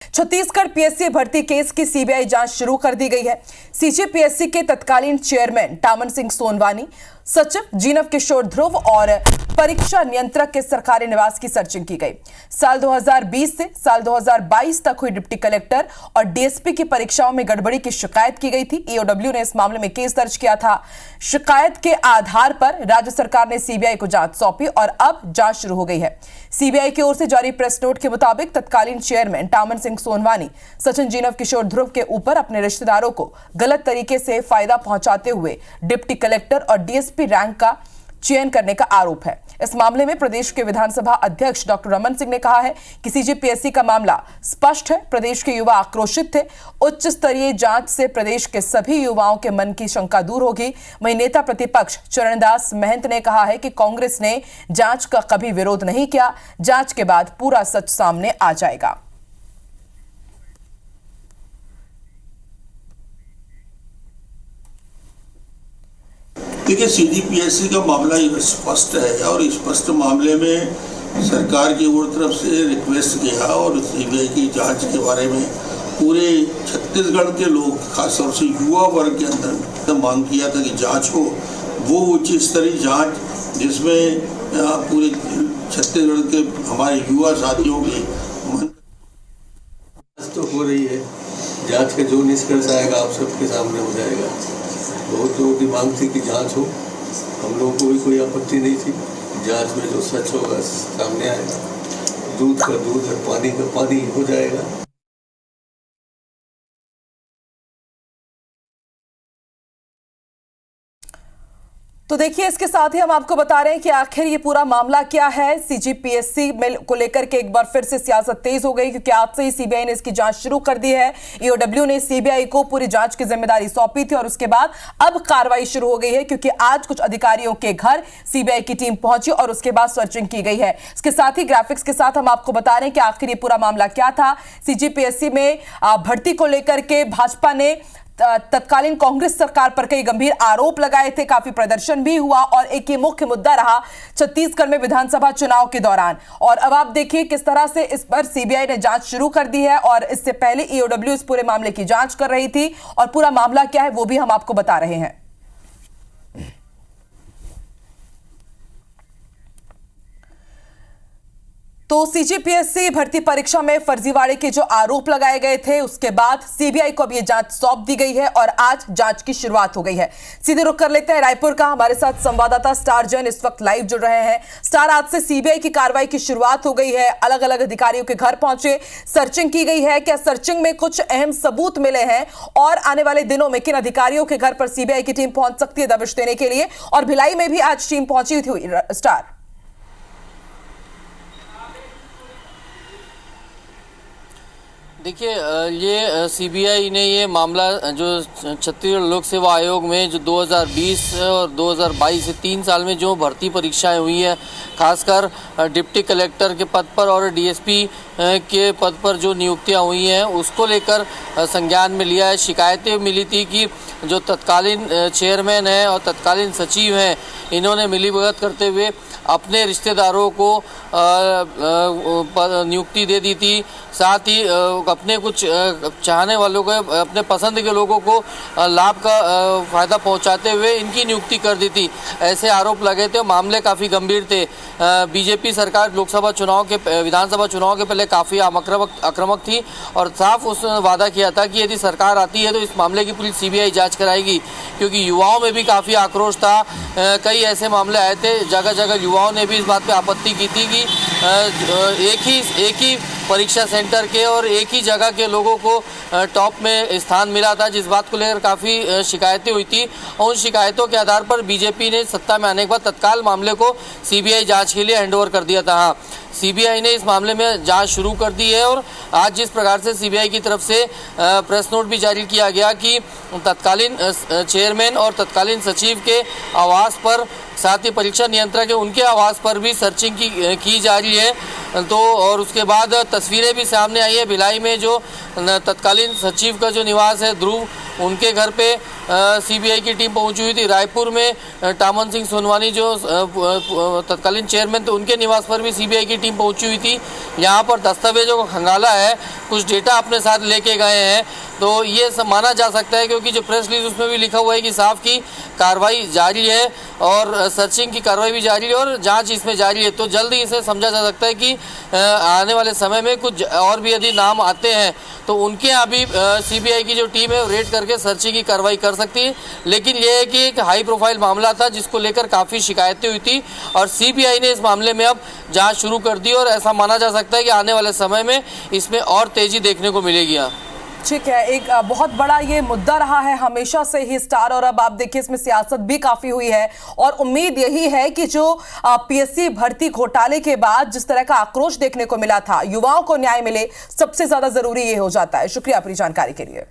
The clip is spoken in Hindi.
छत्तीसगढ़ पीएससी भर्ती केस की सीबीआई जांच शुरू कर दी गई है। सीजीपीएससी के तत्कालीन चेयरमैन टामन सिंह सोनवानी, सचिव जीनव किशोर ध्रुव और परीक्षा नियंत्रक के सरकारी निवास की सर्चिंग की गई। साल 2020 से साल 2022 तक हुई डिप्टी कलेक्टर और डीएसपी की परीक्षाओं में गड़बड़ी की शिकायत की गई थी। ईओडब्ल्यू ने इस मामले में केस दर्ज किया था। शिकायत के आधार पर राज्य सरकार ने सीबीआई को जांच सौंपी और अब जांच शुरू हो गई है। सीबीआई की ओर से जारी प्रेस नोट के मुताबिक तत्कालीन चेयरमैन टामन सिंह सोनवानी, सचिन जीनव किशोर ध्रुव के ऊपर अपने रिश्तेदारों को गलत तरीके से फायदा पहुंचाते हुए डिप्टी कलेक्टर और डीएसपी रैंक का चयन करने का आरोप है। इस मामले में प्रदेश के विधानसभा अध्यक्ष डॉक्टर रमन सिंह ने कहा है कि सीजीपीएससी का मामला स्पष्ट है। प्रदेश के युवा आक्रोशित थे। उच्च स्तरीय जांच से प्रदेश के सभी युवाओं के मन की शंका दूर होगी। वहीं नेता प्रतिपक्ष चरणदास महंत ने कहा है कि कांग्रेस ने जांच का कभी विरोध नहीं किया। जांच के बाद पूरा सच सामने आ जाएगा। देखिए, सीजीपीएससी का मामला स्पष्ट है और स्पष्ट मामले में सरकार की ओर तरफ से रिक्वेस्ट किया और सीबीआई की जांच के बारे में पूरे छत्तीसगढ़ के लोग, खासतौर से युवा वर्ग के अंदर मांग किया था कि जांच हो। वो उच्च स्तरीय जांच जिसमें पूरे छत्तीसगढ़ के हमारे युवा साथियों की तो हो रही है। जांच का जो निष्कर्ष आएगा आप सबके सामने हो जाएगा। बहुत लोगों की मांग थी कि जांच हो, हम लोगों को भी कोई आपत्ति नहीं थी। जांच में जो सच होगा सामने आएगा। दूध का दूध और पानी का पानी हो जाएगा। तो देखिए, इसके साथ ही हम आपको बता रहे हैं कि आखिर ये पूरा मामला क्या है। सीजीपीएससी को लेकर के एक बार फिर से सियासत तेज हो गई, क्योंकि आज से ही सीबीआई ने इसकी जांच शुरू कर दी है। ईओडब्ल्यू ने सीबीआई को पूरी जांच की जिम्मेदारी सौंपी थी और उसके बाद अब कार्रवाई शुरू हो गई है, क्योंकि आज कुछ अधिकारियों के घर सीबीआई की टीम पहुंची और उसके बाद सर्चिंग की गई है। इसके साथ ही ग्राफिक्स के साथ हम आपको बता रहे हैं कि आखिर ये पूरा मामला क्या था। सीजीपीएससी में भर्ती को लेकर के भाजपा ने तत्कालीन कांग्रेस सरकार पर कई गंभीर आरोप लगाए थे। काफी प्रदर्शन भी हुआ और एक ही मुख्य मुद्दा रहा छत्तीसगढ़ में विधानसभा चुनाव के दौरान। और अब आप देखिए किस तरह से इस पर सीबीआई ने जांच शुरू कर दी है और इससे पहले ईओडब्ल्यू इस पूरे मामले की जांच कर रही थी और पूरा मामला क्या है वो भी हम आपको बता रहे हैं। तो सीजीपीएससी भर्ती परीक्षा में फर्जीवाड़े के जो आरोप लगाए गए थे, उसके बाद सीबीआई को अब ये जांच सौंप दी गई है और आज जांच की शुरुआत हो गई है। सीधे रुख कर लेते हैं रायपुर का। हमारे साथ संवाददाता स्टार जैन इस वक्त लाइव जुड़ रहे हैं। स्टार, आज से सीबीआई की कार्रवाई की शुरुआत हो गई है। अलग अलग अधिकारियों के घर पहुंचे, सर्चिंग की गई है। क्या सर्चिंग में कुछ अहम सबूत मिले हैं और आने वाले दिनों में किन अधिकारियों के घर पर सीबीआई की टीम पहुंच सकती है दबिश देने के लिए? और भिलाई में भी आज टीम पहुंची थी। स्टार, देखिए, ये सीबीआई ने ये मामला जो छत्तीसगढ़ लोक सेवा आयोग में जो 2020 और 2022 से 3 साल में जो भर्ती परीक्षाएं हुई है, खासकर डिप्टी कलेक्टर के पद पर और डीएसपी के पद पर जो नियुक्तियां हुई हैं, उसको लेकर संज्ञान में लिया है। शिकायतें मिली थी कि जो तत्कालीन चेयरमैन हैं और तत्कालीन सचिव हैं, इन्होंने मिलीभगत करते हुए अपने रिश्तेदारों को नियुक्ति दे दी थी। साथ ही अपने कुछ चाहने वालों को, अपने पसंद के लोगों को लाभ का फ़ायदा पहुंचाते हुए इनकी नियुक्ति कर दी थी। ऐसे आरोप लगे थे। मामले काफ़ी गंभीर थे। बीजेपी सरकार लोकसभा चुनाव के, विधानसभा चुनाव के पहले काफ़ी आक्रामक थी और साफ उसने वादा किया था कि यदि सरकार आती है तो इस मामले की पूरी सीबीआई जाँच कराएगी, क्योंकि युवाओं में भी काफ़ी आक्रोश था। कई ऐसे मामले आए थे, जगह जगह युवाओं ने भी इस बात पर आपत्ति की थी कि एक ही परीक्षा सेंटर के और एक ही जगह के लोगों को टॉप में स्थान मिला था, जिस बात को लेकर काफ़ी शिकायतें हुई थी। और उन शिकायतों के आधार पर बीजेपी ने सत्ता में आने के बाद तत्काल मामले को सीबीआई जांच के लिए हैंडओवर कर दिया था। हाँ, सीबीआई ने इस मामले में जांच शुरू कर दी है और आज जिस प्रकार से सीबीआई की तरफ से प्रेस नोट भी जारी किया गया कि तत्कालीन चेयरमैन और तत्कालीन सचिव के आवास पर, साथ ही परीक्षा नियंत्रक है उनके आवास पर भी सर्चिंग की जा रही है। तो और उसके बाद तस्वीरें भी सामने आई है भिलाई में जो तत्कालीन सचिव का जो निवास है ध्रुव, उनके घर पे सीबीआई की टीम पहुंची हुई थी। रायपुर में टामन सिंह सोनवानी जो तत्कालीन चेयरमैन थे, उनके निवास पर भी सीबीआई की टीम पहुंची हुई थी। यहाँ पर दस्तावेजों को खंगाला है, कुछ डेटा अपने साथ लेके गए हैं। तो ये माना जा सकता है, क्योंकि जो प्रेस रिलीज उसमें भी लिखा हुआ है कि साफ की कार्रवाई जारी है और सर्चिंग की कार्रवाई भी जारी है और जांच इसमें जारी है। तो जल्द ही इसे समझा जा सकता है कि आने वाले समय में कुछ और भी यदि नाम आते हैं तो उनके यहाँ भी सीबीआई की जो टीम है रेड करके सर्चिंग की कार्रवाई कर सकती है। लेकिन यह है कि एक हाई प्रोफाइल मामला था जिसको लेकर काफ़ी शिकायतें हुई थी और सीबीआई ने इस मामले में अब जाँच शुरू कर दी और ऐसा माना जा सकता है कि आने वाले समय में इसमें और तेज़ी देखने को मिलेगी। ठीक है, एक बहुत बड़ा ये मुद्दा रहा है हमेशा से ही स्टार, और अब आप देखिए इसमें सियासत भी काफी हुई है और उम्मीद यही है कि जो पीएससी भर्ती घोटाले के बाद जिस तरह का आक्रोश देखने को मिला था, युवाओं को न्याय मिले, सबसे ज्यादा जरूरी ये हो जाता है। शुक्रिया अपनी जानकारी के लिए।